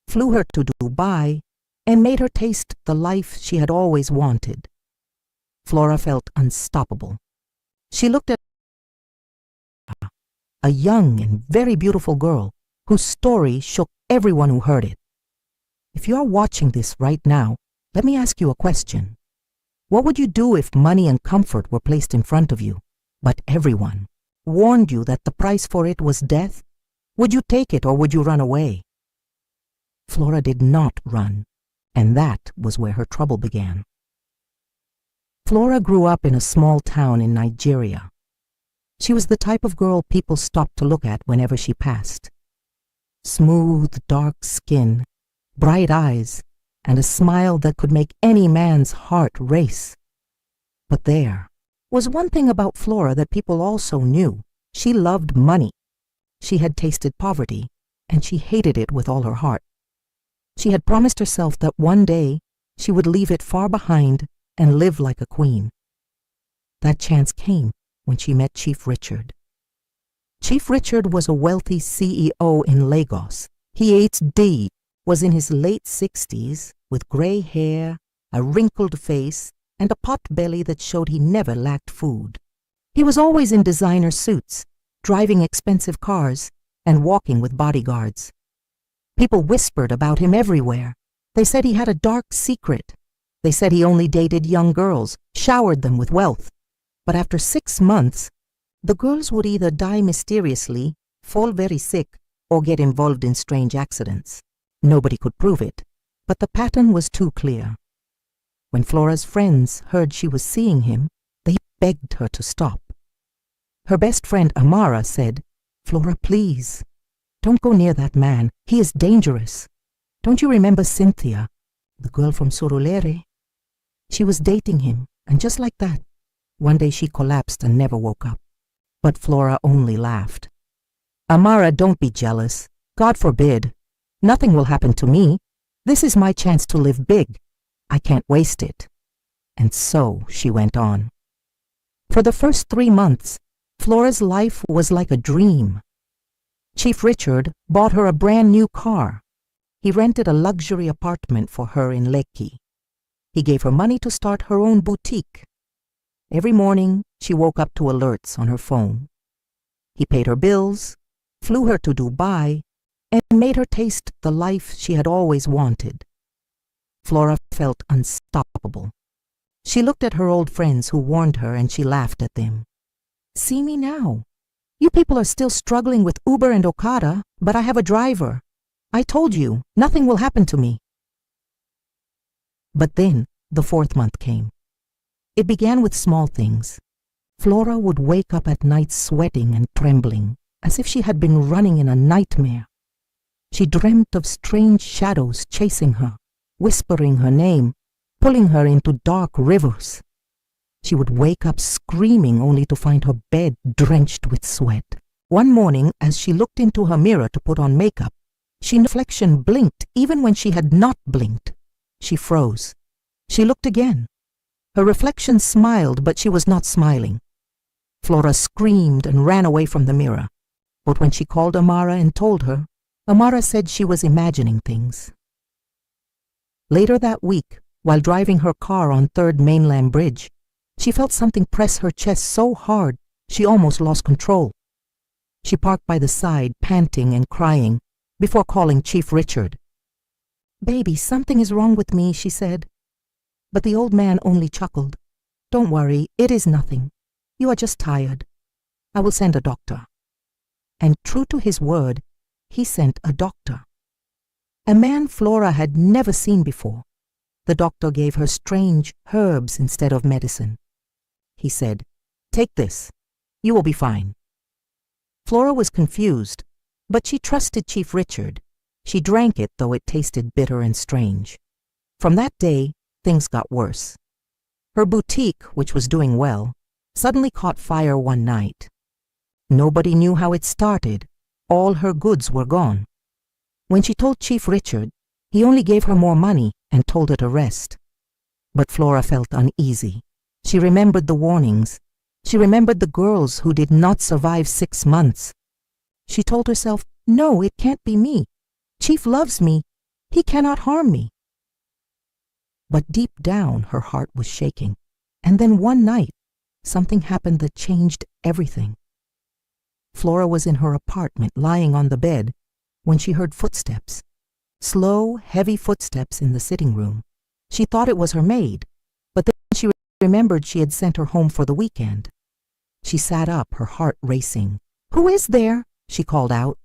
flew her to Dubai, and made her taste the life she had always wanted. Flora felt unstoppable. She looked at a young and very beautiful girl whose story shook everyone who heard it. If you are watching this right now, let me ask you a question. What would you do if money and comfort were placed in front of you, but everyone warned you that the price for it was death? Would you take it or would you run away? Flora did not run, and that was where her trouble began. Flora grew up in a small town in Nigeria. She was the type of girl people stopped to look at whenever she passed. Smooth, dark skin, bright eyes, and a smile that could make any man's heart race. But there was one thing about Flora that people also knew. She loved money. She had tasted poverty, and she hated it with all her heart. She had promised herself that one day she would leave it far behind and live like a queen. That chance came when she met Chief Richard. Chief Richard was a wealthy CEO in Lagos. He was in his late 60s, with gray hair, a wrinkled face, and a pot belly that showed he never lacked food. He was always in designer suits, driving expensive cars, and walking with bodyguards. People whispered about him everywhere. They said he had a dark secret. They said he only dated young girls, showered them with wealth. But after 6 months, the girls would either die mysteriously, fall very sick, or get involved in strange accidents. Nobody could prove it, but the pattern was too clear. When Flora's friends heard she was seeing him, they begged her to stop. Her best friend Amara said, "Flora, please, don't go near that man. He is dangerous. Don't you remember Cynthia, the girl from Surulere? She was dating him, and just like that, one day she collapsed and never woke up." But Flora only laughed. "Amara, don't be jealous. God forbid. Nothing will happen to me. This is my chance to live big. I can't waste it." And so she went on. For the first 3 months, Flora's life was like a dream. Chief Richard bought her a brand new car. He rented a luxury apartment for her in Lekki. He gave her money to start her own boutique. Every morning, she woke up to alerts on her phone. He paid her bills, flew her to Dubai, and made her taste the life she had always wanted. Flora felt unstoppable. She looked at her old friends who warned her, and she laughed at them. "See me now. You people are still struggling with Uber and Okada, but I have a driver. I told you, nothing will happen to me." But then the 4th month came. It began with small things. Flora would wake up at night sweating and trembling, as if she had been running in a nightmare. She dreamt of strange shadows chasing her, whispering her name, pulling her into dark rivers. She would wake up screaming only to find her bed drenched with sweat. One morning, as she looked into her mirror to put on makeup, her reflection blinked even when she had not blinked. She froze. She looked again. Her reflection smiled, but she was not smiling. Flora screamed and ran away from the mirror. But when she called Amara and told her, Amara said she was imagining things. Later that week, while driving her car on 3rd Mainland Bridge, she felt something press her chest so hard she almost lost control. She parked by the side, panting and crying, before calling Chief Richard. "Baby, something is wrong with me," she said. But the old man only chuckled. "Don't worry, it is nothing. You are just tired. I will send a doctor." And true to his word, he sent a doctor. A man Flora had never seen before. The doctor gave her strange herbs instead of medicine. He said, "Take this. You will be fine." Flora was confused, but she trusted Chief Richard. She drank it, though it tasted bitter and strange. From that day, things got worse. Her boutique, which was doing well, suddenly caught fire one night. Nobody knew how it started. All her goods were gone. When she told Chief Richard, he only gave her more money and told her to rest. But Flora felt uneasy. She remembered the warnings. She remembered the girls who did not survive 6 months. She told herself, "No, it can't be me. Chief loves me. He cannot harm me." But deep down, her heart was shaking. And then one night, something happened that changed everything. Flora was in her apartment, lying on the bed, when she heard footsteps. Slow, heavy footsteps in the sitting room. She thought it was her maid, but then she remembered she had sent her home for the weekend. She sat up, her heart racing. "Who is there?" she called out.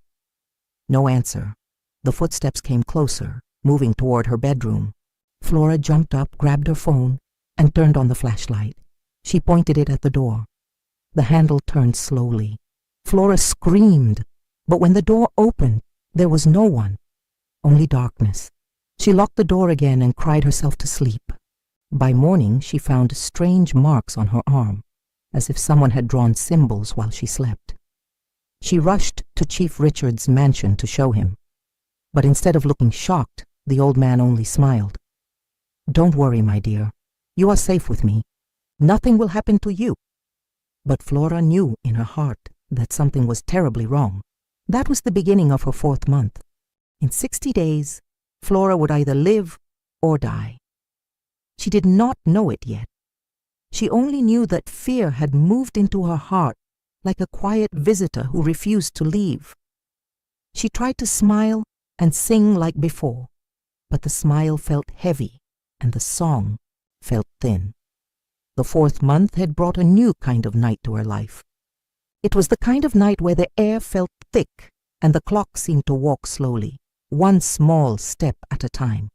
No answer. The footsteps came closer, moving toward her bedroom. Flora jumped up, grabbed her phone, and turned on the flashlight. She pointed it at the door. The handle turned slowly. Flora screamed, but when the door opened, there was no one, only darkness. She locked the door again and cried herself to sleep. By morning, she found strange marks on her arm, as if someone had drawn symbols while she slept. She rushed to Chief Richard's mansion to show him, but instead of looking shocked, the old man only smiled. "Don't worry, my dear. You are safe with me. Nothing will happen to you." But Flora knew in her heart that something was terribly wrong. That was the beginning of her 4th month. In 60 days, Flora would either live or die. She did not know it yet. She only knew that fear had moved into her heart like a quiet visitor who refused to leave. She tried to smile and sing like before, but the smile felt heavy and the song felt thin. The 4th month had brought a new kind of night to her life. It was the kind of night where the air felt thick and the clock seemed to walk slowly, one small step at a time.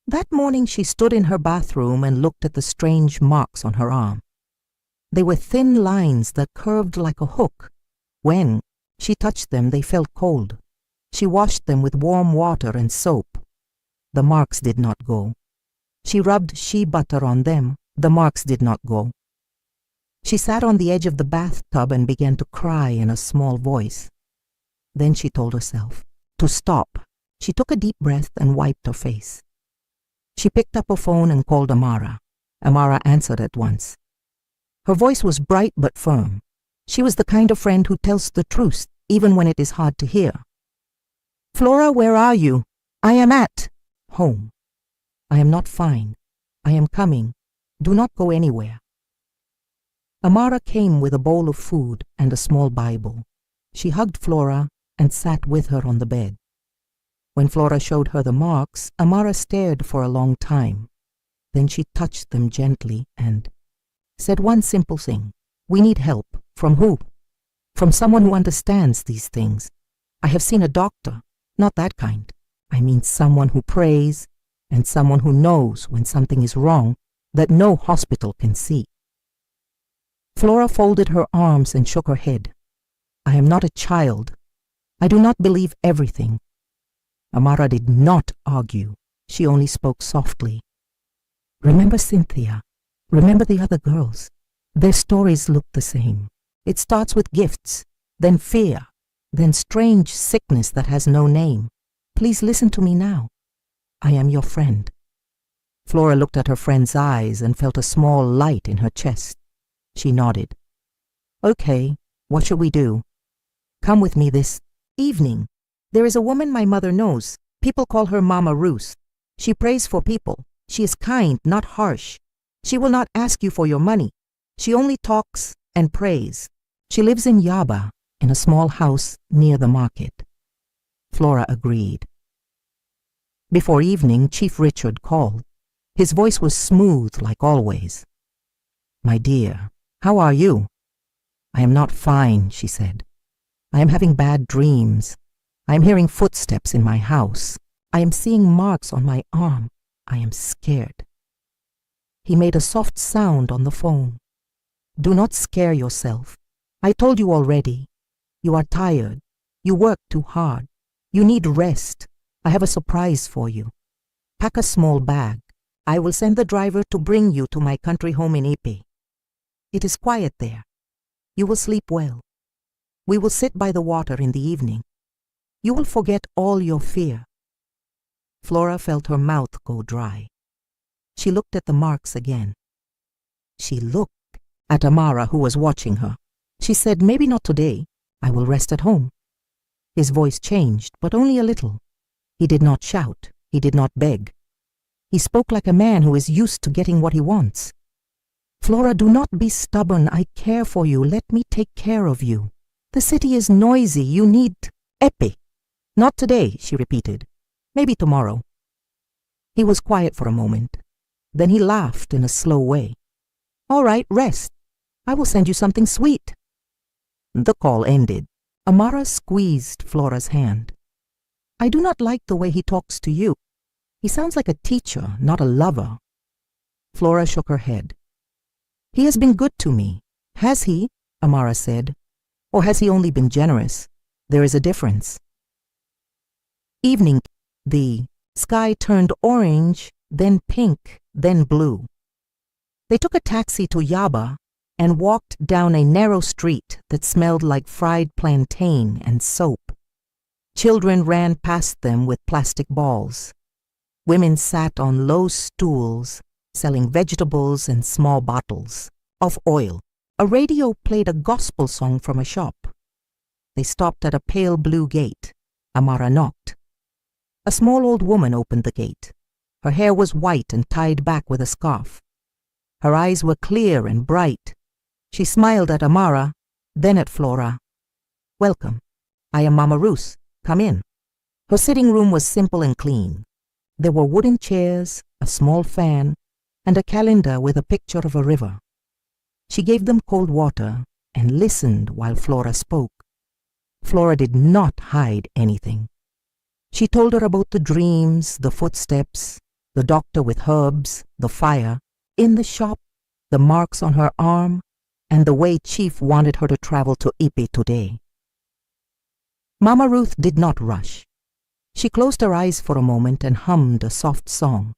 That morning she stood in her bathroom and looked at the strange marks on her arm. They were thin lines that curved like a hook. When she touched them, they felt cold. She washed them with warm water and soap. The marks did not go. She rubbed shea butter on them. The marks did not go. She sat on the edge of the bathtub and began to cry in a small voice. Then she told herself to stop. She took a deep breath and wiped her face. She picked up her phone and called Amara. Amara answered at once. Her voice was bright but firm. She was the kind of friend who tells the truth even when it is hard to hear. "Flora, where are you?" "I am at home." "I am not fine. I am coming. Do not go anywhere." Amara came with a bowl of food and a small Bible. She hugged Flora and sat with her on the bed. When Flora showed her the marks, Amara stared for a long time. Then she touched them gently and said one simple thing. "We need help." "From who?" "From someone who understands these things. I have seen a doctor, not that kind. I mean someone who prays and someone who knows when something is wrong that no hospital can see." Flora folded her arms and shook her head. "I am not a child. I do not believe everything." Amara did not argue. She only spoke softly. "Remember Cynthia. Remember the other girls. Their stories look the same. It starts with gifts, then fear, then strange sickness that has no name. Please listen to me now. I am your friend." Flora looked at her friend's eyes and felt a small light in her chest. She nodded. "Okay, what should we do?" "Come with me this evening. There is a woman my mother knows. People call her Mama Ruth. She prays for people. She is kind, not harsh. She will not ask you for your money. She only talks and prays. She lives in Yaba, in a small house near the market." Flora agreed. Before evening, Chief Richard called. His voice was smooth like always. "My dear, how are you?" "I am not fine," she said. "I am having bad dreams. I am hearing footsteps in my house. I am seeing marks on my arm. I am scared." He made a soft sound on the phone. "Do not scare yourself. I told you already. You are tired. You work too hard. You need rest. I have a surprise for you. Pack a small bag. I will send the driver to bring you to my country home in Ipe. It is quiet there. You will sleep well. We will sit by the water in the evening. You will forget all your fear." Flora felt her mouth go dry. She looked at the marks again. She looked at Amara, who was watching her. She said, "Maybe not today. I will rest at home." His voice changed, but only a little. He did not shout. He did not beg. He spoke like a man who is used to getting what he wants. Flora, do not be stubborn. I care for you. Let me take care of you. The city is noisy. You need Epi. Not today, she repeated. Maybe tomorrow. He was quiet for a moment. Then he laughed in a slow way. All right, rest. I will send you something sweet. The call ended. Amara squeezed Flora's hand. I do not like the way he talks to you. He sounds like a teacher, not a lover. Flora shook her head. He has been good to me. Has he? Amara said. Or has he only been generous? There is a difference. Evening. The sky turned orange, then pink, then blue. They took a taxi to Yaba and walked down a narrow street that smelled like fried plantain and soap. Children ran past them with plastic balls. Women sat on low stools, selling vegetables and small bottles of oil. A radio played a gospel song from a shop. They stopped at a pale blue gate. Amara knocked. A small old woman opened the gate. Her hair was white and tied back with a scarf. Her eyes were clear and bright. She smiled at Amara, then at Flora. Welcome. I am Mama Ruth. Come in. Her sitting room was simple and clean. There were wooden chairs, a small fan, and a calendar with a picture of a river. She gave them cold water and listened while Flora spoke. Flora did not hide anything. She told her about the dreams, the footsteps, the doctor with herbs, the fire, in the shop, the marks on her arm, and the way Chief wanted her to travel to Ipi today. Mama Ruth did not rush. She closed her eyes for a moment and hummed a soft song.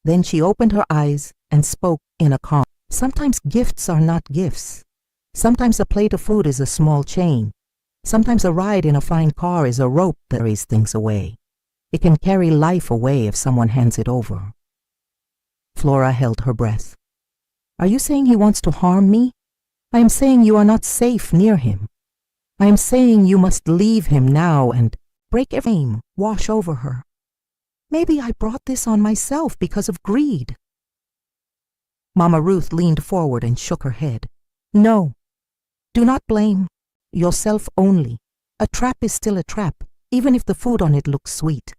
Then she opened her eyes and spoke in a calm. Sometimes gifts are not gifts. Sometimes a plate of food is a small chain. Sometimes a ride in a fine car is a rope that carries things away. It can carry life away if someone hands it over. Flora held her breath. Are you saying he wants to harm me? I am saying you are not safe near him. I am saying you must leave him now and break every shame wash over her. Maybe I brought this on myself because of greed. Mama Ruth leaned forward and shook her head. No, do not blame yourself only. A trap is still a trap, even if the food on it looks sweet.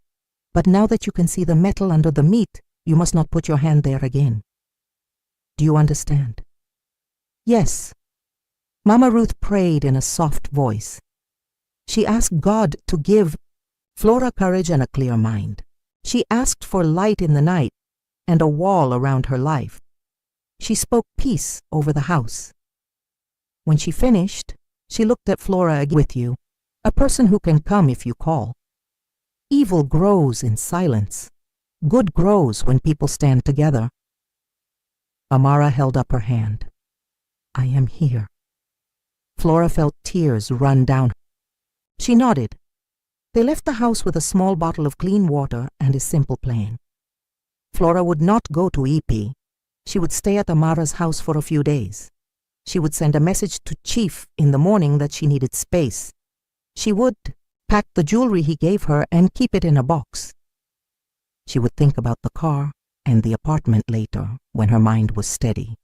But now that you can see the metal under the meat, you must not put your hand there again. Do you understand? Yes. Mama Ruth prayed in a soft voice. She asked God to give Flora courage and a clear mind. She asked for light in the night and a wall around her life. She spoke peace over the house. When she finished, she looked at Flora again. With you, a person who can come if you call. Evil grows in silence. Good grows when people stand together. Amara held up her hand. I am here. Flora felt tears run down. She nodded. They left the house with a small bottle of clean water and a simple plan. Flora would not go to EP. She would stay at Amara's house for a few days. She would send a message to Chief in the morning that she needed space. She would pack the jewelry he gave her and keep it in a box. She would think about the car and the apartment later when her mind was steady.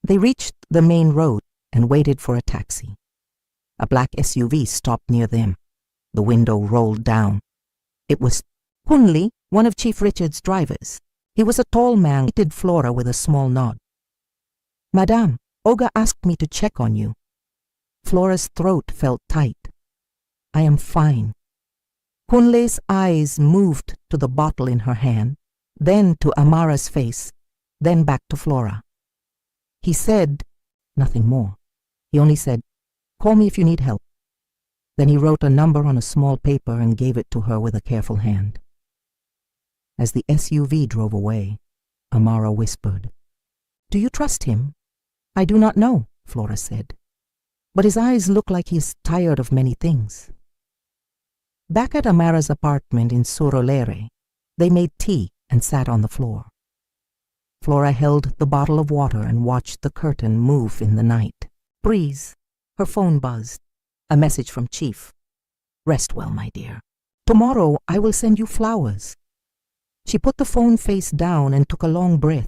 They reached the main road and waited for a taxi. A black SUV stopped near them. The window rolled down. It was Kunli, one of Chief Richard's drivers. He was a tall man, greeted Flora with a small nod. Madame, Olga asked me to check on you. Flora's throat felt tight. I am fine. Kunle's eyes moved to the bottle in her hand, then to Amara's face, then back to Flora. He said nothing more. He only said, call me if you need help. Then he wrote a number on a small paper and gave it to her with a careful hand. As the SUV drove away, Amara whispered, Do you trust him? I do not know, Flora said. But his eyes look like he is tired of many things. Back at Amara's apartment in Surulere, they made tea and sat on the floor. Flora held the bottle of water and watched the curtain move in the night. Breeze. Her phone buzzed. A message from Chief. Rest well, my dear. Tomorrow I will send you flowers." She put the phone face down and took a long breath.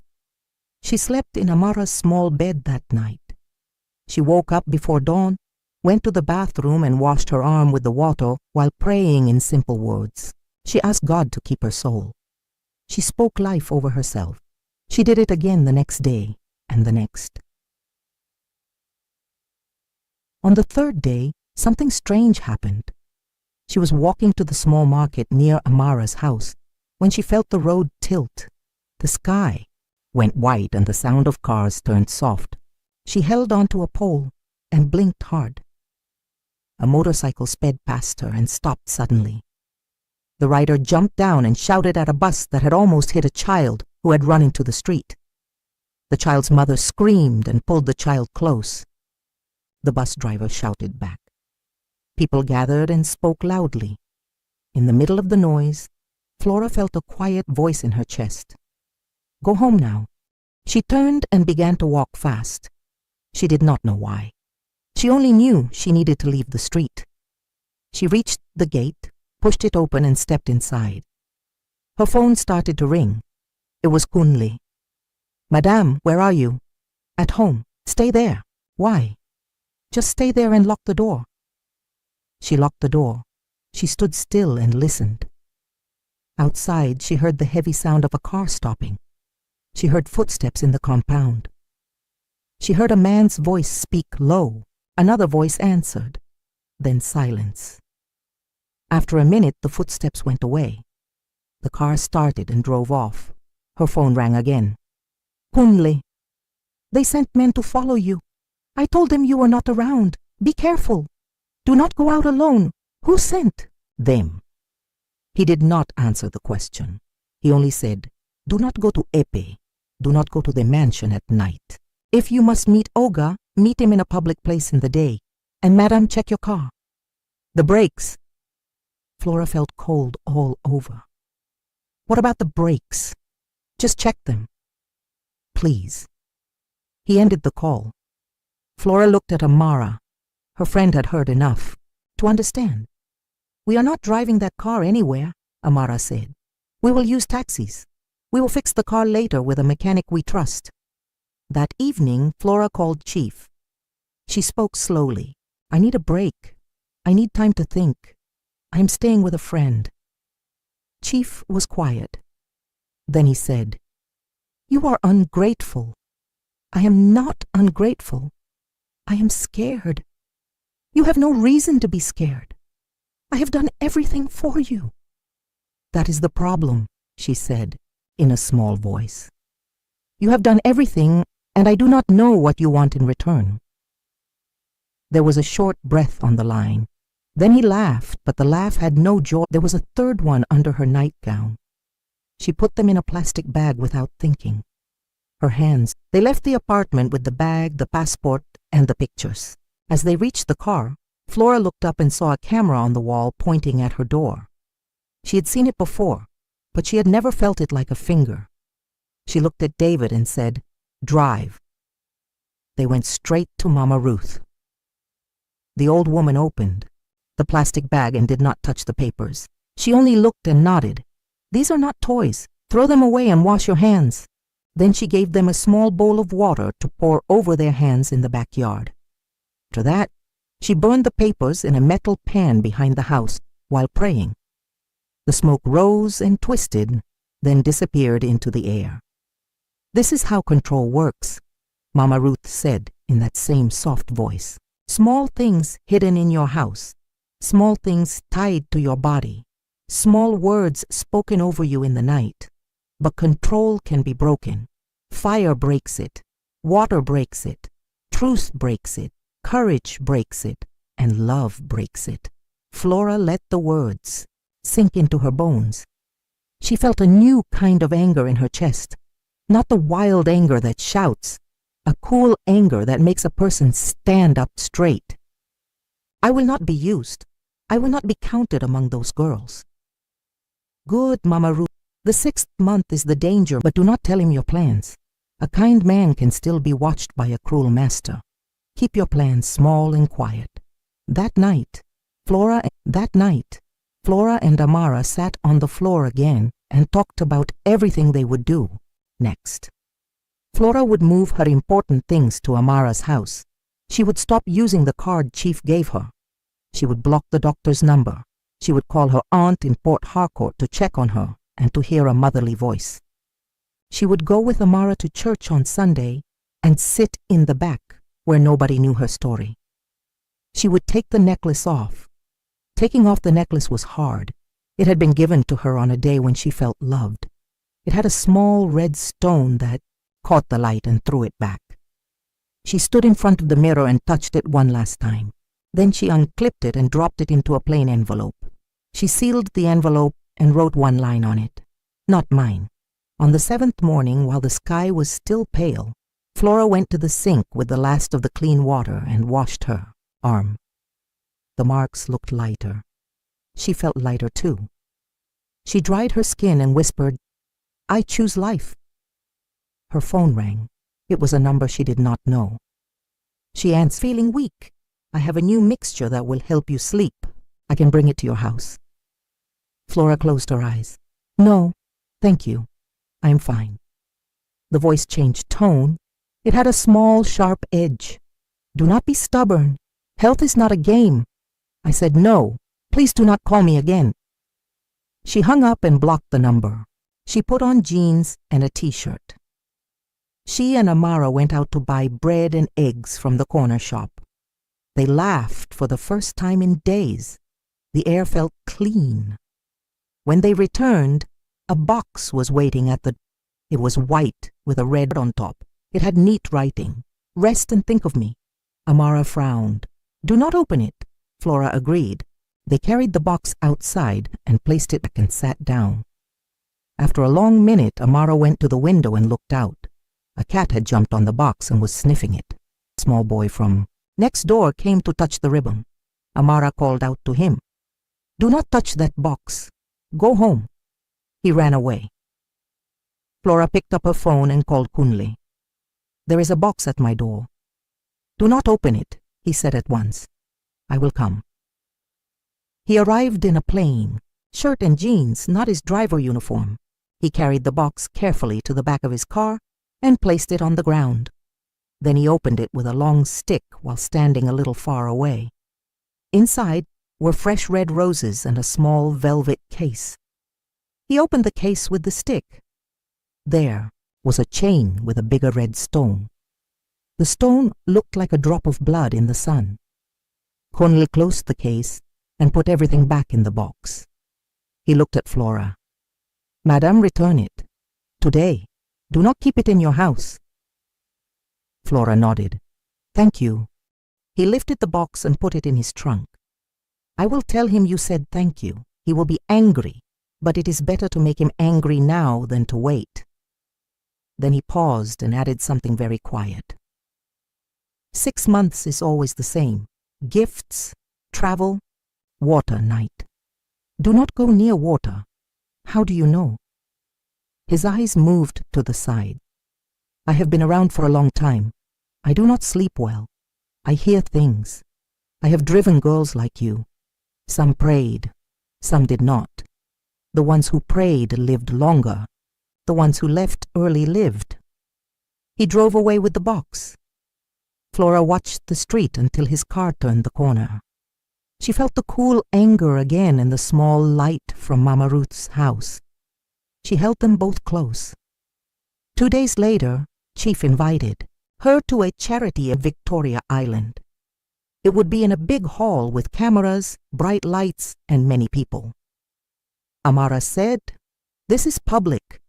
She slept in Amara's small bed that night. She woke up before dawn, went to the bathroom and washed her arm with the water while praying in simple words. She asked God to keep her soul. She spoke life over herself. She did it again the next day and the next. On the third day, something strange happened. She was walking to the small market near Amara's house when she felt the road tilt. The sky went white and the sound of cars turned soft. She held onto a pole and blinked hard. A motorcycle sped past her and stopped suddenly. The rider jumped down and shouted at a bus that had almost hit a child who had run into the street. The child's mother screamed and pulled the child close. The bus driver shouted back. People gathered and spoke loudly. In the middle of the noise, Flora felt a quiet voice in her chest. "Go home now." She turned and began to walk fast. She did not know why. She only knew she needed to leave the street. She reached the gate, pushed it open and stepped inside. Her phone started to ring. It was Kunle. "Madame, where are you?" "At home." "Stay there." "Why?" "Just stay there and lock the door." She locked the door. She stood still and listened. Outside, she heard the heavy sound of a car stopping. She heard footsteps in the compound. She heard a man's voice speak low. Another voice answered. Then silence. After a minute, the footsteps went away. The car started and drove off. Her phone rang again. "Kunle, they sent men to follow you. I told them you were not around. Be careful. Do not go out alone. Who sent?" "Them." He did not answer the question. He only said, "Do not go to Epe. Do not go to the mansion at night. If you must meet Oga, meet him in a public place in the day. And madam, check your car. The brakes." Flora felt cold all over. "What about the brakes? Just check them. Please." He ended the call. Flora looked at Amara. Her friend had heard enough to understand. "We are not driving that car anywhere," Amara said. "We will use taxis. We will fix the car later with a mechanic we trust." That evening, Flora called Chief. She spoke slowly. "I need a break. I need time to think. I am staying with a friend." Chief was quiet. Then he said, "You are ungrateful." "I am not ungrateful. I am scared." "You have no reason to be scared. I have done everything for you." "That is the problem," she said in a small voice. "You have done everything, and I do not know what you want in return." There was a short breath on the line. Then he laughed, but the laugh had no joy. There was a third one under her nightgown. She put them in a plastic bag without thinking. Her hands, they left the apartment with the bag, the passport, and the pictures. As they reached the car, Flora looked up and saw a camera on the wall pointing at her door. She had seen it before, but she had never felt it like a finger. She looked at David and said, "Drive." They went straight to Mama Ruth. The old woman opened the plastic bag and did not touch the papers. She only looked and nodded. "These are not toys. Throw them away and wash your hands." Then she gave them a small bowl of water to pour over their hands in the backyard. After that, she burned the papers in a metal pan behind the house while praying. The smoke rose and twisted, then disappeared into the air. "This is how control works," Mama Ruth said in that same soft voice. "Small things hidden in your house, small things tied to your body, small words spoken over you in the night. But control can be broken. Fire breaks it, water breaks it, truth breaks it, courage breaks it, and love breaks it." Flora let the words sink into her bones. She felt a new kind of anger in her chest, not the wild anger that shouts, a cool anger that makes a person stand up straight. "I will not be used. I will not be counted among those girls." "Good, Mama Ruth. The 6th month is the danger, but do not tell him your plans. A kind man can still be watched by a cruel master. Keep your plans small and quiet." That night, Flora Flora and Amara sat on the floor again and talked about everything they would do next. Flora would move her important things to Amara's house. She would stop using the card Chief gave her. She would block the doctor's number. She would call her aunt in Port Harcourt to check on her and to hear a motherly voice. She would go with Amara to church on Sunday and sit in the back where nobody knew her story. She would take the necklace off. Taking off the necklace was hard. It had been given to her on a day when she felt loved. It had a small red stone that caught the light and threw it back. She stood in front of the mirror and touched it one last time. Then she unclipped it and dropped it into a plain envelope. She sealed the envelope and wrote one line on it. Not mine. On the 7th morning, while the sky was still pale, Flora went to the sink with the last of the clean water and washed her arm. The marks looked lighter. She felt lighter too. She dried her skin and whispered, "I choose life." Her phone rang. It was a number she did not know. She answered, "Feeling weak. I have a new mixture that will help you sleep. I can bring it to your house." Flora closed her eyes. "No, thank you. I am fine." The voice changed tone. It had a small, sharp edge. "Do not be stubborn. Health is not a game." I said, "No, please do not call me again." She hung up and blocked the number. She put on jeans and a t-shirt. She and Amara went out to buy bread and eggs from the corner shop. They laughed for the first time in days. The air felt clean. When they returned, a box was waiting at the door. It was white with a red on top. It had neat writing. "Rest and think of me." Amara frowned. "Do not open it." Flora agreed. They carried the box outside and placed it back and sat down. After a long minute, Amara went to the window and looked out. A cat had jumped on the box and was sniffing it. A small boy from next door came to touch the ribbon. Amara called out to him, "Do not touch that box. Go home." He ran away. Flora picked up her phone and called Kunle. "There is a box at my door." "Do not open it," he said at once. "I will come." He arrived in a plain shirt and jeans, not his driver uniform. He carried the box carefully to the back of his car and placed it on the ground. Then he opened it with a long stick while standing a little far away. Inside were fresh red roses and a small velvet case. He opened the case with the stick. There was a chain with a bigger red stone. The stone looked like a drop of blood in the sun. Conley closed the case and put everything back in the box. He looked at Flora. "Madam, return it. Today. Do not keep it in your house." Flora nodded. "Thank you." He lifted the box and put it in his trunk. "I will tell him you said thank you. He will be angry, but it is better to make him angry now than to wait." Then he paused and added something very quiet. 6 months is always the same. Gifts, travel, water night. Do not go near water. How do you know? His eyes moved to the side. "I have been around for a long time. I do not sleep well. I hear things. I have driven girls like you. Some prayed, some did not. The ones who prayed lived longer. The ones who left early lived." He drove away with the box. Flora watched the street until his car turned the corner. She felt the cool anger again in the small light from Mama Ruth's house. She held them both close. 2 days later, Chief invited her to a charity at Victoria Island. It would be in a big hall with cameras, bright lights, and many people. Amara said, "This is public.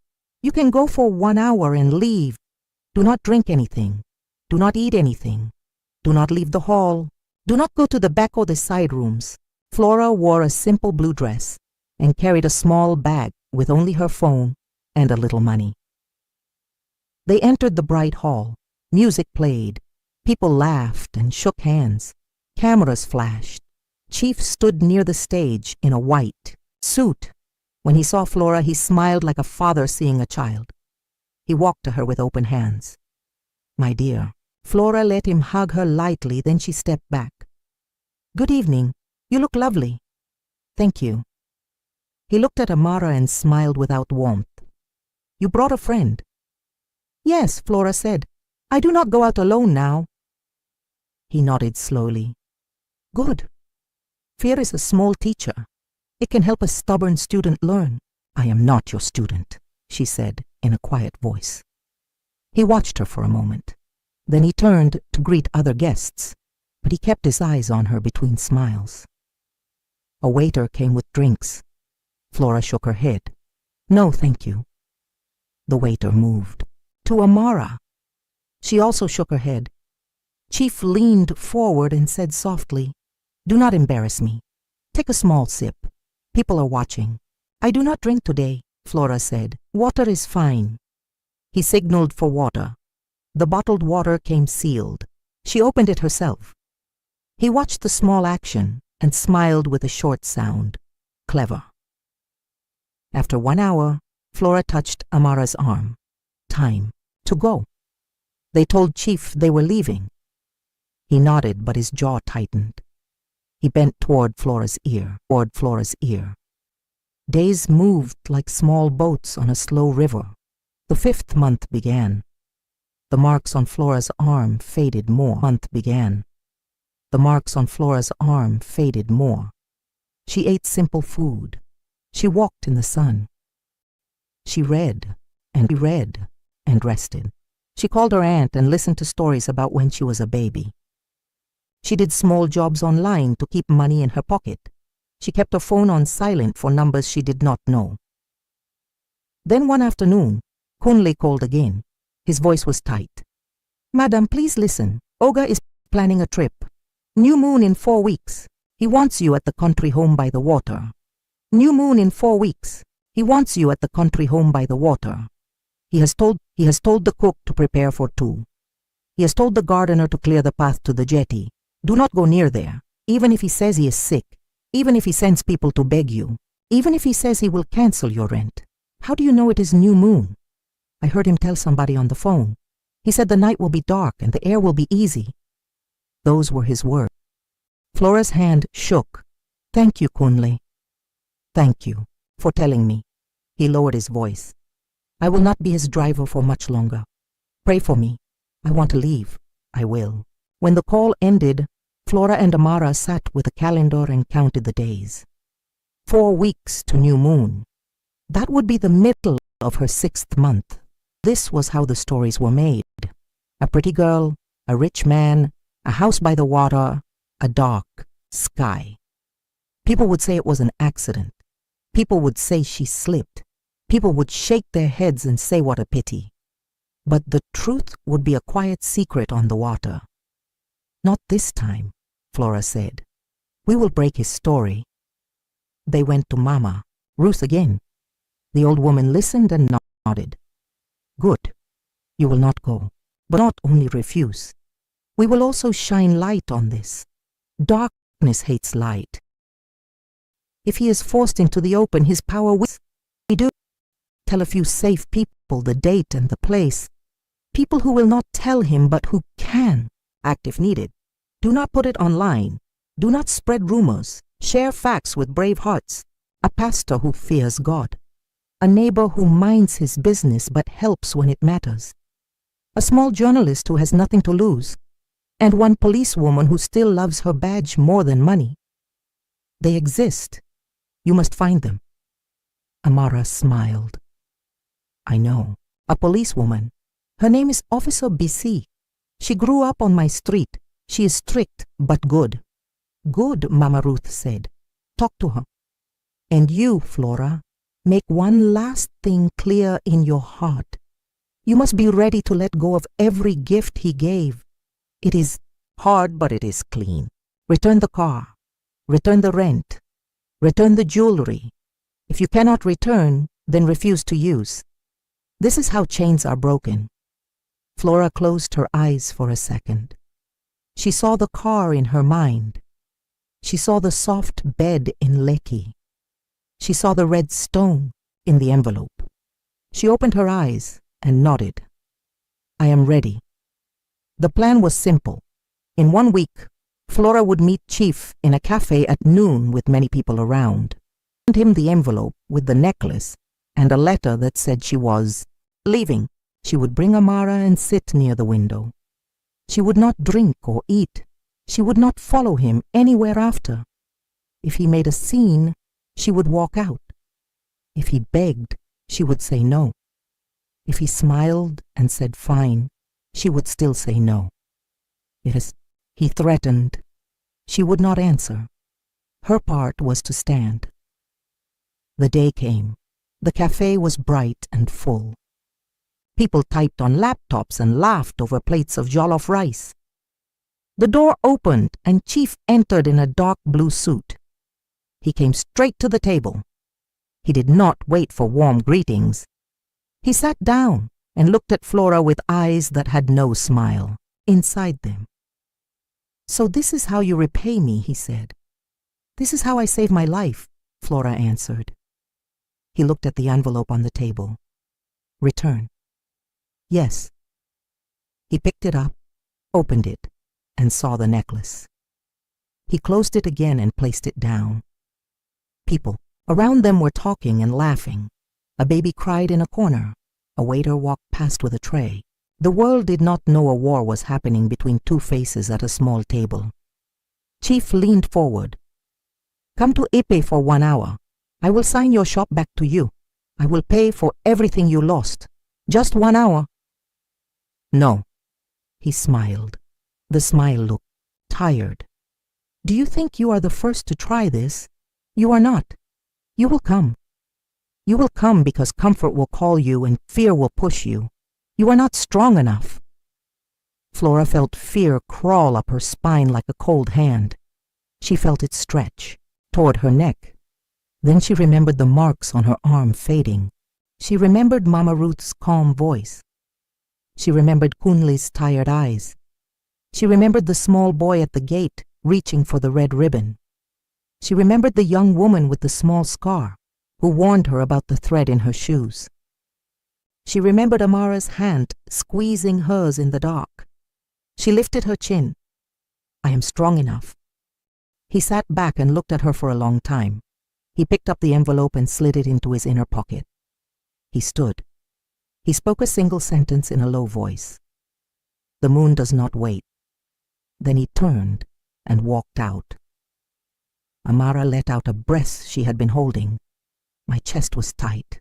You can go for 1 hour and leave. Do not drink anything. Do not eat anything. Do not leave the hall. Do not go to the back or the side rooms." Flora wore a simple blue dress and carried a small bag with only her phone and a little money. They entered the bright hall. Music played. People laughed and shook hands. Cameras flashed. Chief stood near the stage in a white suit. When he saw Flora, he smiled like a father seeing a child. He walked to her with open hands. "My dear." Flora let him hug her lightly, then she stepped back. "Good evening. You look lovely." "Thank you." He looked at Amara and smiled without warmth. You brought a friend? Yes, Flora said. I do not go out alone now. He nodded slowly. Good. Fear is a small teacher. It can help a stubborn student learn. I am not your student, she said in a quiet voice. He watched her for a moment. Then he turned to greet other guests, but he kept his eyes on her between smiles. A waiter came with drinks. Flora shook her head. No, thank you. The waiter moved to Amara. She also shook her head. Chief leaned forward and said softly, Do not embarrass me. Take a small sip. People are watching. I do not drink today, Flora said. Water is fine. He signaled for water. The bottled water came sealed. She opened it herself. He watched the small action and smiled with a short sound. Clever. After 1 hour, Flora touched Amara's arm. Time to go. They told Chief they were leaving. He nodded, but his jaw tightened. He bent toward Flora's ear. Days moved like small boats on a slow river. The 5th month began. The marks on Flora's arm faded more. The marks on Flora's arm faded more. She ate simple food. She walked in the sun. She read and rested. She called her aunt and listened to stories about when she was a baby. She did small jobs online to keep money in her pocket. She kept her phone on silent for numbers she did not know. Then one afternoon, Kunle called again. His voice was tight. Madam, please listen. Oga is planning a trip. New moon in 4 weeks. He wants you at the country home by the water. New moon in 4 weeks. He wants you at the country home by the water. He has told the cook to prepare for 2. He has told the gardener to clear the path to the jetty. Do not go near there, even if he says he is sick, even if he sends people to beg you, even if he says he will cancel your rent. How do you know it is new moon? I heard him tell somebody on the phone. He said the night will be dark and the air will be easy. Those were his words. Flora's hand shook. Thank you, Kunle. Thank you for telling me. He lowered his voice. I will not be his driver for much longer. Pray for me. I want to leave. I will. When the call ended, Flora and Amara sat with a calendar and counted the days. 4 weeks to new moon. That would be the middle of her 6th month. This was how the stories were made. A pretty girl, a rich man, a house by the water, a dark sky. People would say it was an accident. People would say she slipped. People would shake their heads and say what a pity. But the truth would be a quiet secret on the water. Not this time, Flora said. We will break his story. They went to Mama, Ruth again. The old woman listened and nodded. Good. You will not go, but not only refuse. We will also shine light on this. Darkness hates light. If he is forced into the open, his power will. We do. Tell a few safe people the date and the place. People who will not tell him but who can act if needed. Do not put it online. Do not spread rumors. Share facts with brave hearts. A pastor who fears God. A neighbor who minds his business but helps when it matters. A small journalist who has nothing to lose. And one policewoman who still loves her badge more than money. They exist. You must find them. Amara smiled. I know. A policewoman. Her name is Officer BC. She grew up on my street. She is strict but good. Good, Mama Ruth said. Talk to her. And you, Flora, make one last thing clear in your heart. You must be ready to let go of every gift he gave. It is hard, but it is clean. Return the car. Return the rent. Return the jewelry. If you cannot return, then refuse to use. This is how chains are broken. Flora closed her eyes for a second. She saw the car in her mind. She saw the soft bed in Lekki. She saw the red stone in the envelope. She opened her eyes and nodded. I am ready. The plan was simple. In 1 week, Flora would meet Chief in a cafe at noon with many people around. him the envelope with the necklace and a letter that said she was leaving. She would bring Amara and sit near the window. She would not drink or eat. She would not follow him anywhere after. If he made a scene, she would walk out. If he begged, she would say no. If he smiled and said fine, she would still say no. If he threatened, she would not answer. Her part was to stand. The day came. The cafe was bright and full. People typed on laptops and laughed over plates of jollof rice. The door opened and Chief entered in a dark blue suit. He came straight to the table. He did not wait for warm greetings. He sat down and looked at Flora with eyes that had no smile inside them. "So this is how you repay me," he said. "This is how I save my life," Flora answered. He looked at the envelope on the table. "Return." "Yes." He picked it up, opened it, and saw the necklace. He closed it again and placed it down. People around them were talking and laughing. A baby cried in a corner. A waiter walked past with a tray. The world did not know a war was happening between two faces at a small table. Chief leaned forward. "Come to Ipe for 1 hour. I will sign your shop back to you. I will pay for everything you lost. Just 1 hour." "No." He smiled. The smile looked tired. "Do you think you are the first to try this? You are not. You will come. You will come because comfort will call you and fear will push you. You are not strong enough." Flora felt fear crawl up her spine like a cold hand. She felt it stretch toward her neck. Then she remembered the marks on her arm fading. She remembered Mama Ruth's calm voice. She remembered Kunli's tired eyes. She remembered the small boy at the gate reaching for the red ribbon. She remembered the young woman with the small scar who warned her about the thread in her shoes. She remembered Amara's hand squeezing hers in the dark. She lifted her chin. "I am strong enough." He sat back and looked at her for a long time. He picked up the envelope and slid it into his inner pocket. He stood. He spoke a single sentence in a low voice. "The moon does not wait." Then he turned and walked out. Amara let out a breath she had been holding. My chest was tight.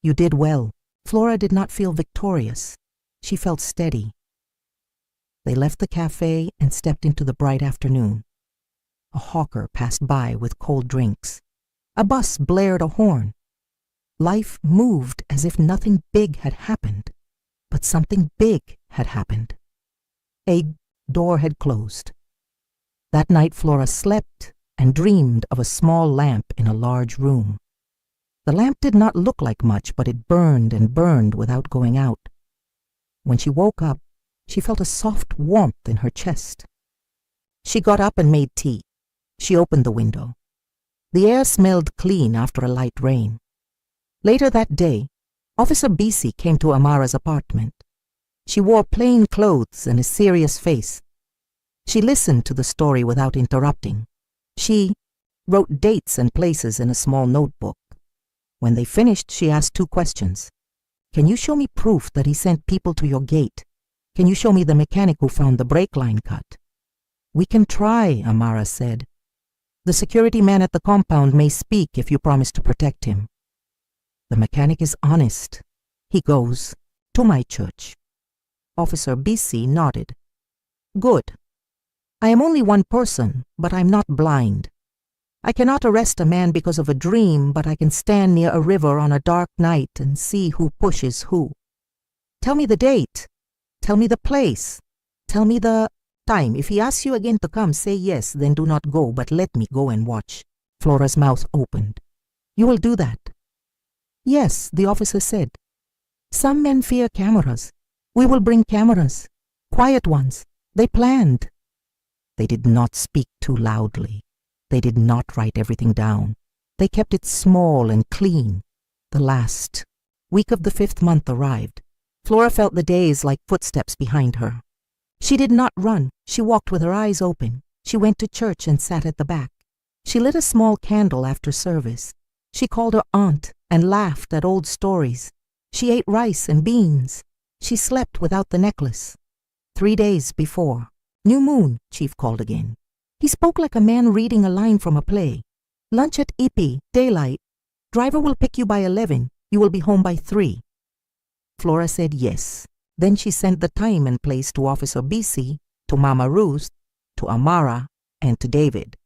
"You did well." Flora did not feel victorious. She felt steady. They left the cafe and stepped into the bright afternoon. A hawker passed by with cold drinks. A bus blared a horn. Life moved as if nothing big had happened, but something big had happened. A door had closed. That night Flora slept and dreamed of a small lamp in a large room. The lamp did not look like much, but it burned and burned without going out. When she woke up, she felt a soft warmth in her chest. She got up and made tea. She opened the window. The air smelled clean after a light rain. Later that day, Officer BC came to Amara's apartment. She wore plain clothes and a serious face. She listened to the story without interrupting. She wrote dates and places in a small notebook. When they finished, she asked 2 questions. "Can you show me proof that he sent people to your gate? Can you show me the mechanic who found the brake line cut?" "We can try," Amara said. "The security man at the compound may speak if you promise to protect him." "The mechanic is honest. He goes to my church." Officer BC nodded. "Good. I am only one person, but I'm not blind. I cannot arrest a man because of a dream, but I can stand near a river on a dark night and see who pushes who. Tell me the date. Tell me the place. Tell me the time. If he asks you again to come, say yes, then do not go, but let me go and watch." Flora's mouth opened. "You will do that?" "Yes," the officer said. "Some men fear cameras. We will bring cameras. Quiet ones. They planned." They did not speak too loudly. They did not write everything down. They kept it small and clean. The last week of the 5th month arrived. Flora felt the days like footsteps behind her. She did not run. She walked with her eyes open. She went to church and sat at the back. She lit a small candle after service. She called her aunt and laughed at old stories. She ate rice and beans. She slept without the necklace. 3 days before. New moon, Chief called again. He spoke like a man reading a line from a play. Lunch at Ipi, daylight. Driver will pick you by 11. You will be home by 3. Flora said yes. Then she sent the time and place to Officer BC, to Mama Ruth, to Amara, and to David.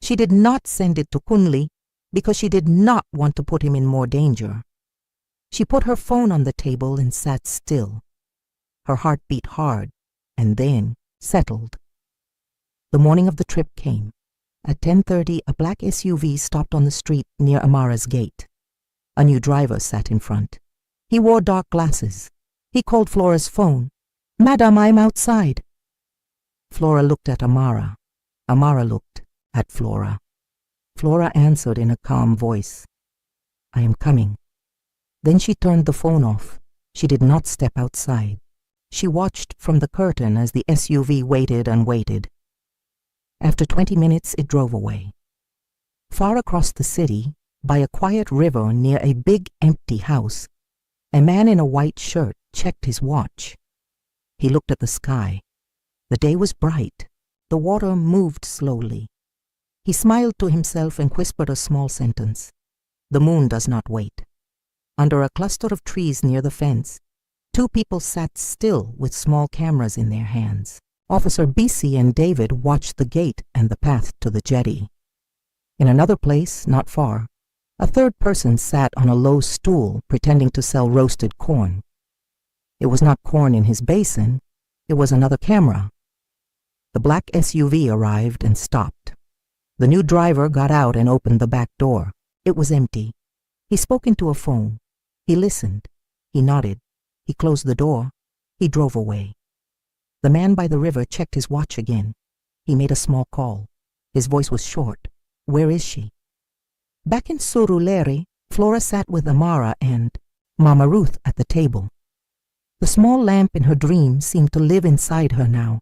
She did not send it to Kunli because she did not want to put him in more danger. She put her phone on the table and sat still. Her heart beat hard and then settled. The morning of the trip came. At 10:30, a black SUV stopped on the street near Amara's gate. A new driver sat in front. He wore dark glasses. He called Flora's phone. "Madam, I'm outside." Flora looked at Amara. Amara looked at Flora. Flora answered in a calm voice, "I am coming." Then she turned the phone off. She did not step outside. She watched from the curtain as the SUV waited and waited. After 20 minutes, it drove away. Far across the city, by a quiet river near a big empty house, a man in a white shirt checked his watch. He looked at the sky. The day was bright. The water moved slowly. He smiled to himself and whispered a small sentence. "The moon does not wait." Under a cluster of trees near the fence, 2 people sat still with small cameras in their hands. Officer BC and David watched the gate and the path to the jetty. In another place, not far, a 3rd person sat on a low stool pretending to sell roasted corn. It was not corn in his basin, it was another camera. The black SUV arrived and stopped. The new driver got out and opened the back door. It was empty. He spoke into a phone. He listened. He nodded. He closed the door. He drove away. The man by the river checked his watch again. He made a small call. His voice was short. "Where is she?" Back in Surulere, Flora sat with Amara and Mama Ruth at the table. The small lamp in her dream seemed to live inside her now.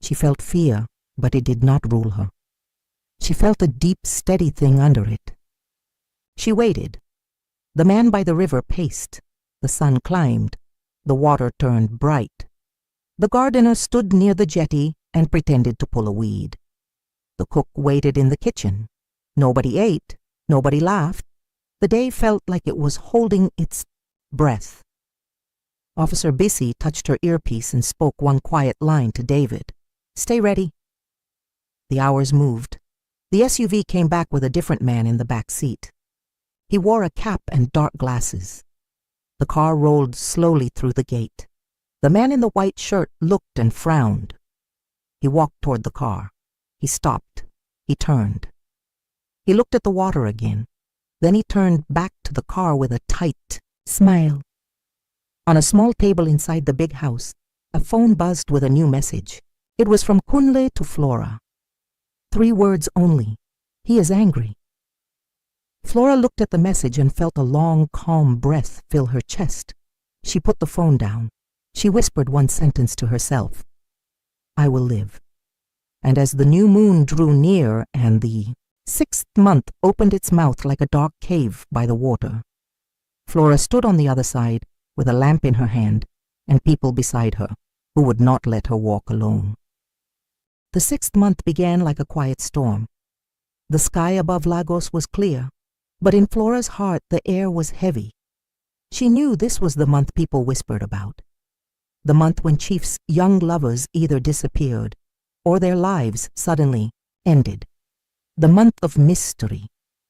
She felt fear, but it did not rule her. She felt a deep, steady thing under it. She waited. The man by the river paced. The sun climbed. The water turned bright. The gardener stood near the jetty and pretended to pull a weed. The cook waited in the kitchen. Nobody ate. Nobody laughed. The day felt like it was holding its breath. Officer Bissy touched her earpiece and spoke one quiet line to David. "Stay ready." The hours moved. The SUV came back with a different man in the back seat. He wore a cap and dark glasses. The car rolled slowly through the gate. The man in the white shirt looked and frowned. He walked toward the car. He stopped. He turned. He looked at the water again. Then he turned back to the car with a tight smile. On a small table inside the big house, a phone buzzed with a new message. It was from Kunle to Flora. 3 words only. "He is angry." Flora looked at the message and felt a long, calm breath fill her chest. She put the phone down. She whispered one sentence to herself. "I will live." And as the new moon drew near and the 6th month opened its mouth like a dark cave by the water, Flora stood on the other side with a lamp in her hand and people beside her who would not let her walk alone. The 6th month began like a quiet storm. The sky above Lagos was clear, but in Flora's heart the air was heavy. She knew this was the month people whispered about. The month when Chief's young lovers either disappeared or their lives suddenly ended. The month of mystery,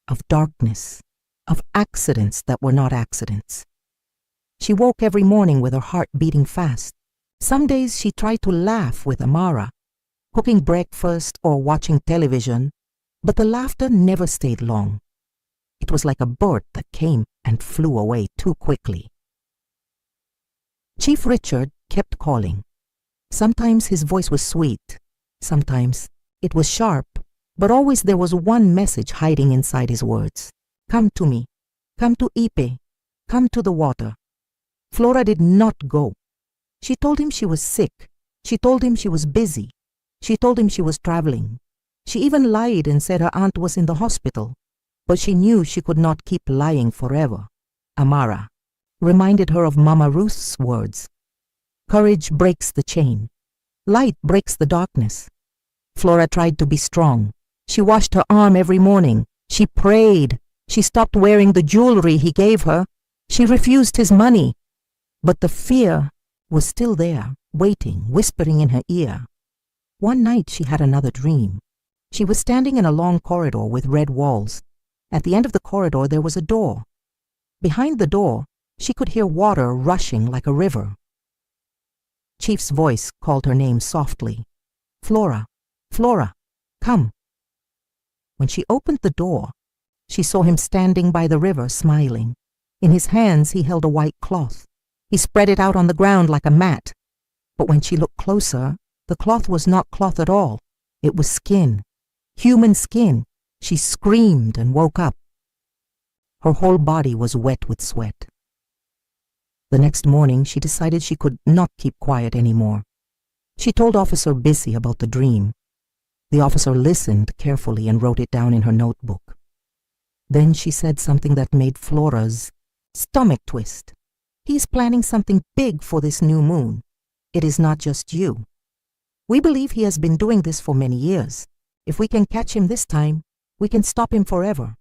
of darkness, of accidents that were not accidents. She woke every morning with her heart beating fast. Some days she tried to laugh with Amara, cooking breakfast or watching television, but the laughter never stayed long. It was like a bird that came and flew away too quickly. Chief Richard kept calling. Sometimes his voice was sweet, sometimes it was sharp, but always there was one message hiding inside his words. "Come to me. Come to Ipe. Come to the water." Flora did not go. She told him she was sick. She told him she was busy. She told him she was traveling. She even lied and said her aunt was in the hospital. but she knew she could not keep lying forever. Amara reminded her of Mama Ruth's words. Courage breaks the chain. Light breaks the darkness. Flora tried to be strong. She washed her arm every morning. She prayed. She stopped wearing the jewelry he gave her. She refused his money. But the fear was still there, waiting, whispering in her ear. One night she had another dream. She was standing in a long corridor with red walls. At the end of the corridor there was a door. Behind the door, she could hear water rushing like a river. Chief's voice called her name softly. Flora, Flora, come. When she opened the door, she saw him standing by the river, smiling. In his hands he held a white cloth. He spread it out on the ground like a mat. But when she looked closer, the cloth was not cloth at all. It was skin, human skin. She screamed and woke up. Her whole body was wet with sweat. The next morning, she decided she could not keep quiet anymore. She told Officer Bissy about the dream. The officer listened carefully and wrote it down in her notebook. Then she said something that made Flora's stomach twist. He's planning something big for this new moon. It is not just you. We believe he has been doing this for many years. If we can catch him this time, we can stop him forever.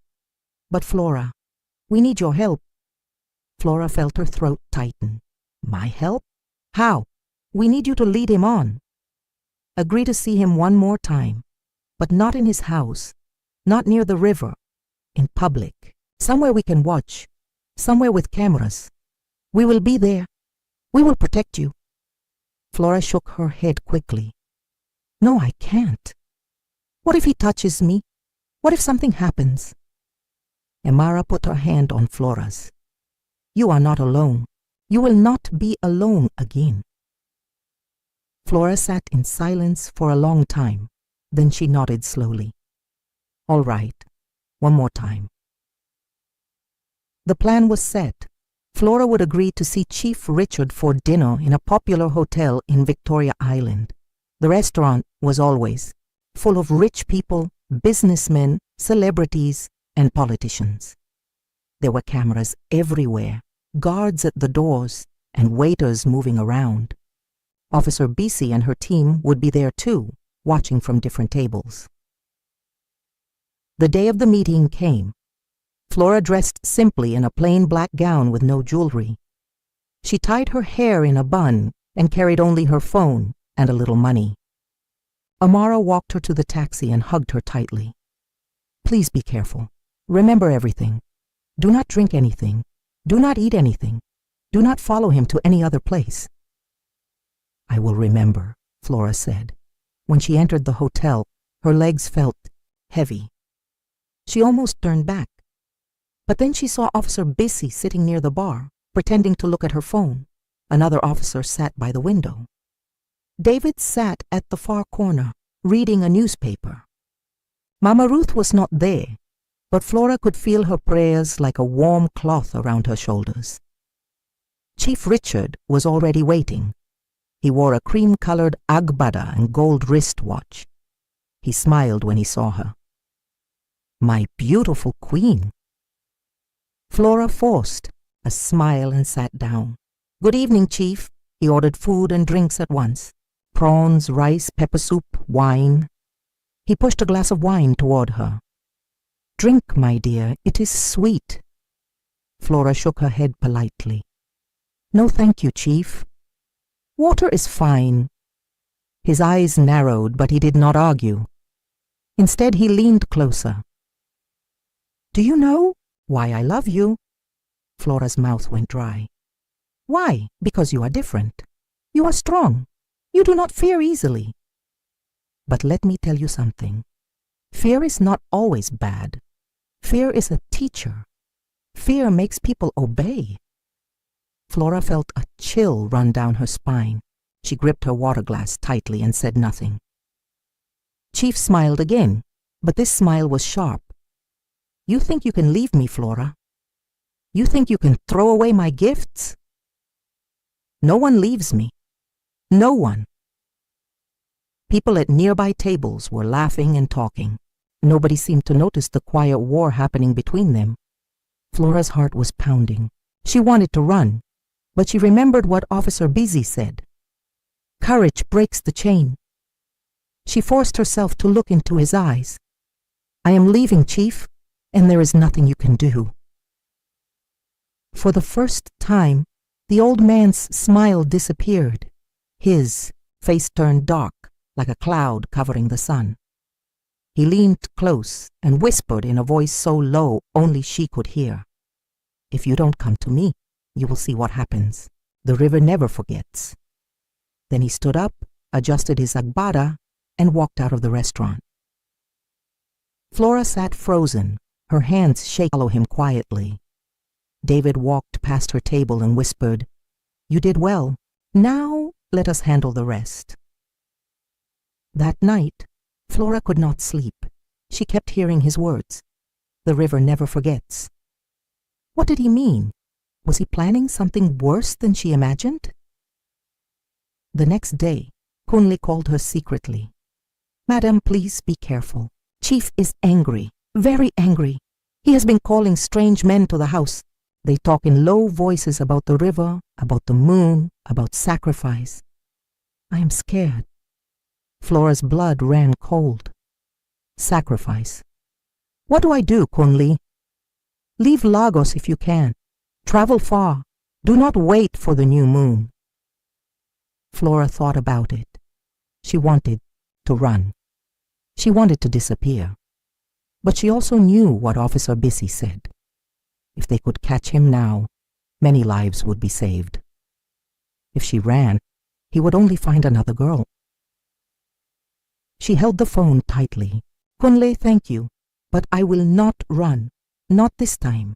But Flora, we need your help. Flora felt her throat tighten. My help? How? We need you to lead him on. Agree to see him one more time, but not in his house, not near the river, in public, somewhere we can watch, somewhere with cameras. We will be there. We will protect you. Flora shook her head quickly. No, I can't. What if he touches me? What if something happens? Amara put her hand on Flora's. You are not alone. You will not be alone again. Flora sat in silence for a long time. Then she nodded slowly. All right, one more time. The plan was set. Flora would agree to see Chief Richard for dinner in a popular hotel in Victoria Island. The restaurant was always full of rich people, businessmen, celebrities, and politicians. There were cameras everywhere, guards at the doors, and waiters moving around. Officer Bissy and her team would be there too, watching from different tables. The day of the meeting came. Flora dressed simply in a plain black gown with no jewelry. She tied her hair in a bun and carried only her phone and a little money. Amara walked her to the taxi and hugged her tightly. Please be careful. Remember everything. Do not drink anything. Do not eat anything. Do not follow him to any other place. I will remember, Flora said. When she entered the hotel, her legs felt heavy. She almost turned back. But then she saw Officer Bissy sitting near the bar, pretending to look at her phone. Another officer sat by the window. David sat at the far corner, reading a newspaper. Mama Ruth was not there, but Flora could feel her prayers like a warm cloth around her shoulders. Chief Richard was already waiting. He wore a cream-colored agbada and gold wristwatch. He smiled when he saw her. My beautiful queen. Flora forced a smile and sat down. Good evening, Chief. He ordered food and drinks at once. Prawns, rice, pepper soup, wine. He pushed a glass of wine toward her. Drink, my dear, it is sweet. Flora shook her head politely. No, thank you, Chief. Water is fine. His eyes narrowed, but he did not argue. Instead, he leaned closer. Do you know why I love you? Flora's mouth went dry. Why? Because you are different. You are strong. You do not fear easily. But let me tell you something. Fear is not always bad. Fear is a teacher. Fear makes people obey. Flora felt a chill run down her spine. She gripped her water glass tightly and said nothing. Chief smiled again, but this smile was sharp. You think you can leave me, Flora? You think you can throw away my gifts? No one leaves me. No one. People at nearby tables were laughing and talking. Nobody seemed to notice the quiet war happening between them. Flora's heart was pounding. She wanted to run, but she remembered what Officer Busy said. Courage breaks the chain. She forced herself to look into his eyes. I am leaving, Chief, and there is nothing you can do. For the first time, the old man's smile disappeared. His face turned dark, like a cloud covering the sun. He leaned close and whispered in a voice so low only she could hear. If you don't come to me, you will see what happens. The river never forgets. Then he stood up, adjusted his agbada, and walked out of the restaurant. Flora sat frozen, her hands shaking. Follow him quietly. David walked past her table and whispered, You did well. Now let us handle the rest. That night, Flora could not sleep. She kept hearing his words. The river never forgets. What did he mean? Was he planning something worse than she imagined? The next day, Kunli called her secretly. Madam, please be careful. Chief is angry, very angry. He has been calling strange men to the house. They talk in low voices about the river, about the moon, about sacrifice. I am scared. Flora's blood ran cold. Sacrifice. What do I do, Kunli? Leave Lagos if you can. Travel far. Do not wait for the new moon. Flora thought about it. She wanted to run. She wanted to disappear. But she also knew what Officer Bissy said. If they could catch him now, many lives would be saved. If she ran, he would only find another girl. She held the phone tightly. Kunle, thank you, but I will not run. Not this time.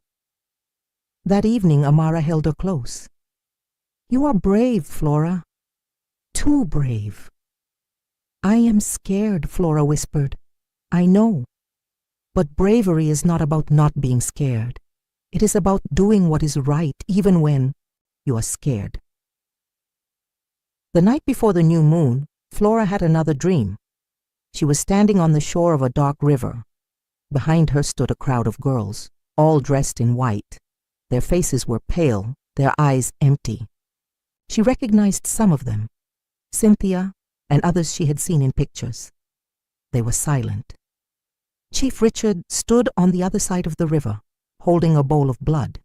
That evening, Amara held her close. You are brave, Flora. Too brave. I am scared, Flora whispered. I know. But bravery is not about not being scared. It is about doing what is right even when you are scared. The night before the new moon, Flora had another dream. She was standing on the shore of a dark river. Behind her stood a crowd of girls, all dressed in white. Their faces were pale, their eyes empty. She recognized some of them, Cynthia and others she had seen in pictures. They were silent. Chief Richard stood on the other side of the river, holding a bowl of blood.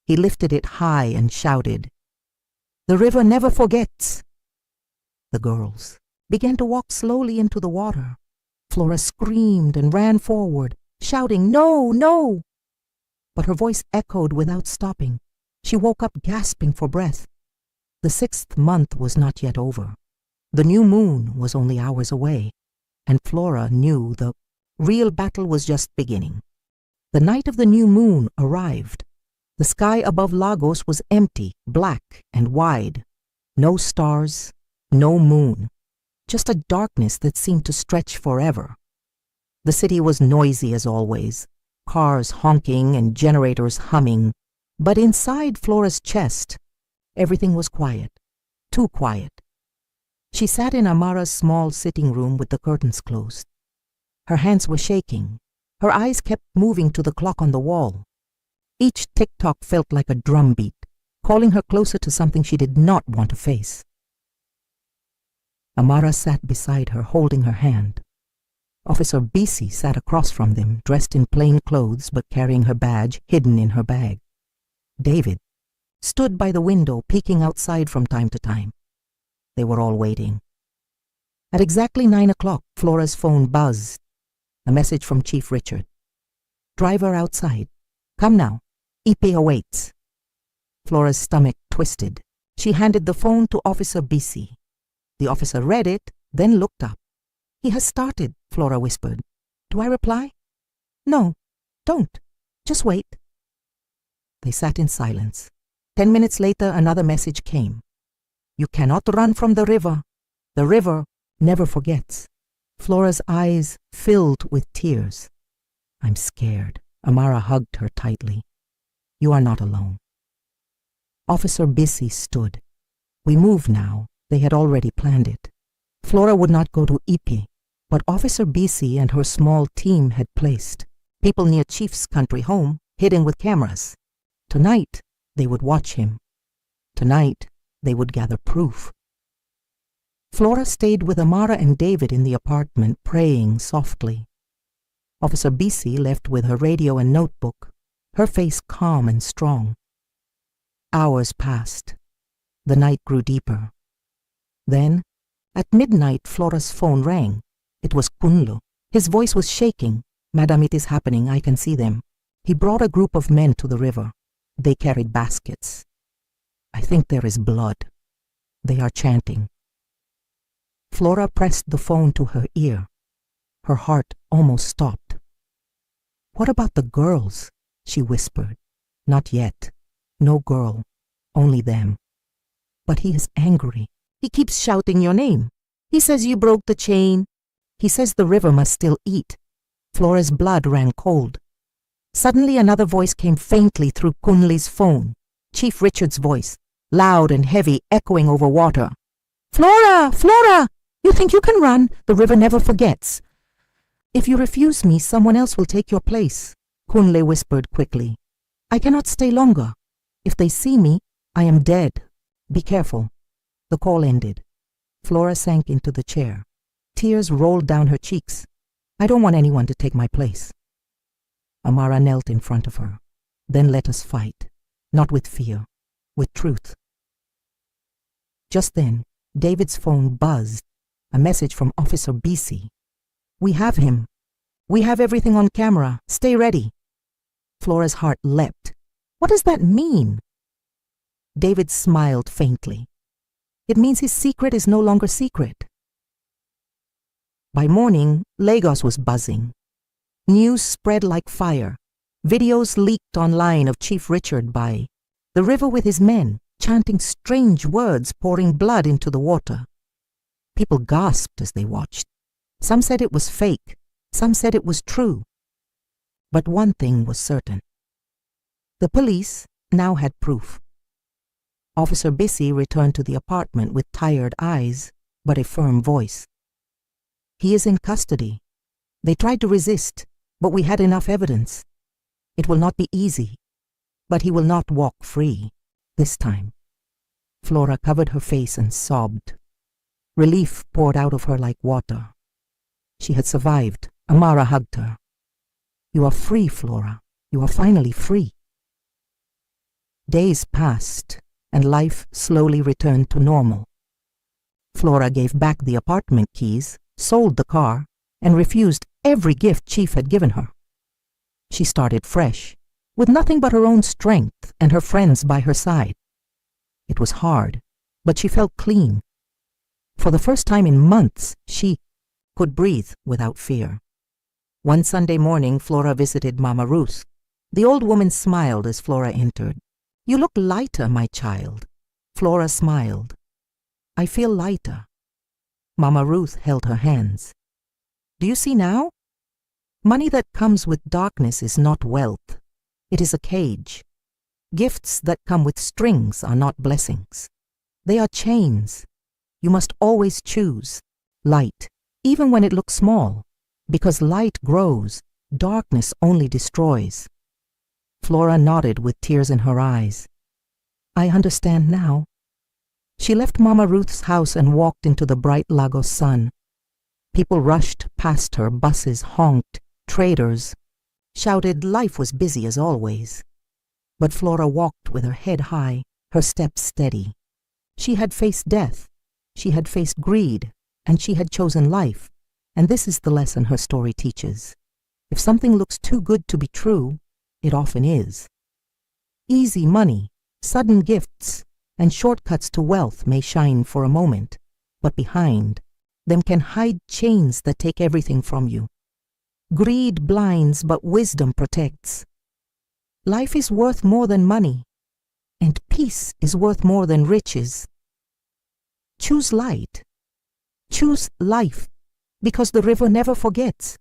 He lifted it high and shouted, The river never forgets. The girls began to walk slowly into the water. Flora screamed and ran forward, shouting, No, no! But her voice echoed without stopping. She woke up gasping for breath. The 6th month was not yet over. The new moon was only hours away, and Flora knew the real battle was just beginning. The night of the new moon arrived. The sky above Lagos was empty, black, and wide. No stars, no moon. Just a darkness that seemed to stretch forever. The city was noisy as always, cars honking and generators humming, but inside Flora's chest, everything was quiet, too quiet. She sat in Amara's small sitting room with the curtains closed. Her hands were shaking. Her eyes kept moving to the clock on the wall. Each tick-tock felt like a drumbeat, calling her closer to something she did not want to face. Amara sat beside her, holding her hand. Officer Bisi sat across from them, dressed in plain clothes but carrying her badge hidden in her bag. David stood by the window, peeking outside from time to time. They were all waiting. At exactly 9 o'clock, Flora's phone buzzed. A message from Chief Richard. Driver outside. Come now. Ipe awaits. Flora's stomach twisted. She handed the phone to Officer Bisi. The officer read it, then looked up. He has started, Flora whispered. Do I reply? No, don't. Just wait. They sat in silence. 10 minutes later, another message came. You cannot run from the river. The river never forgets. Flora's eyes filled with tears. I'm scared. Amara hugged her tightly. You are not alone. Officer Bisi stood. We move now. They had already planned it. Flora would not go to Ipi. but Officer BC and her small team had placed people near Chief's country home, hidden with cameras. Tonight, they would watch him. Tonight, they would gather proof. Flora stayed with Amara and David in the apartment, praying softly. Officer BC left with her radio and notebook, her face calm and strong. Hours passed. The night grew deeper. Then, at midnight, Flora's phone rang. It was Kunlo. His voice was shaking. "Madam, it is happening. I can see them." He brought a group of men to the river. They carried baskets. "I think there is blood." They are chanting. Flora pressed the phone to her ear. Her heart almost stopped. "What about the girls?" she whispered. "Not yet. No girl. Only them." "But he is angry. He keeps shouting your name. He says you broke the chain. He says the river must still eat." Flora's blood ran cold. Suddenly another voice came faintly through Kunli's phone. Chief Richard's voice, loud and heavy, echoing over water. "Flora! Flora! You think you can run? The river never forgets. If you refuse me, someone else will take your place," Kunle whispered quickly. "I cannot stay longer. If they see me, I am dead. Be careful." The call ended. Flora sank into the chair. Tears rolled down her cheeks. "I don't want anyone to take my place." Amara knelt in front of her. "Then let us fight, not with fear, with truth." Just then, David's phone buzzed. A message from Officer BC. "We have him. We have everything on camera. Stay ready." Flora's heart leapt. "What does that mean?" David smiled faintly. "It means his secret is no longer secret." By morning, Lagos was buzzing. News spread like fire. Videos leaked online of Chief Richard by the river with his men, chanting strange words, pouring blood into the water. People gasped as they watched. Some said it was fake. Some said it was true. But one thing was certain. The police now had proof. Officer Bissy returned to the apartment with tired eyes, but a firm voice. "He is in custody. They tried to resist, but we had enough evidence. It will not be easy, but he will not walk free this time." Flora covered her face and sobbed. Relief poured out of her like water. She had survived. Amara hugged her. "You are free, Flora. You are finally free." Days passed, and life slowly returned to normal. Flora gave back the apartment keys, sold the car, and refused every gift Chief had given her. She started fresh, with nothing but her own strength and her friends by her side. It was hard, but she felt clean. For the first time in months, she could breathe without fear. One Sunday morning, Flora visited Mama Ruth. The old woman smiled as Flora entered. "You look lighter, my child." Flora smiled. "I feel lighter." Mama Ruth held her hands. "Do you see now? Money that comes with darkness is not wealth. It is a cage. Gifts that come with strings are not blessings. They are chains. You must always choose light, even when it looks small, because light grows, darkness only destroys." Flora nodded with tears in her eyes. "I understand now." She left Mama Ruth's house and walked into the bright Lagos sun. People rushed past her, buses honked, traders shouted. Life was busy as always. But Flora walked with her head high, her steps steady. She had faced death. She had faced greed, and she had chosen life, and this is the lesson her story teaches. If something looks too good to be true, it often is. Easy money, sudden gifts, and shortcuts to wealth may shine for a moment, but behind them can hide chains that take everything from you. Greed blinds, but wisdom protects. Life is worth more than money, and peace is worth more than riches. Choose light. Choose life, because the river never forgets.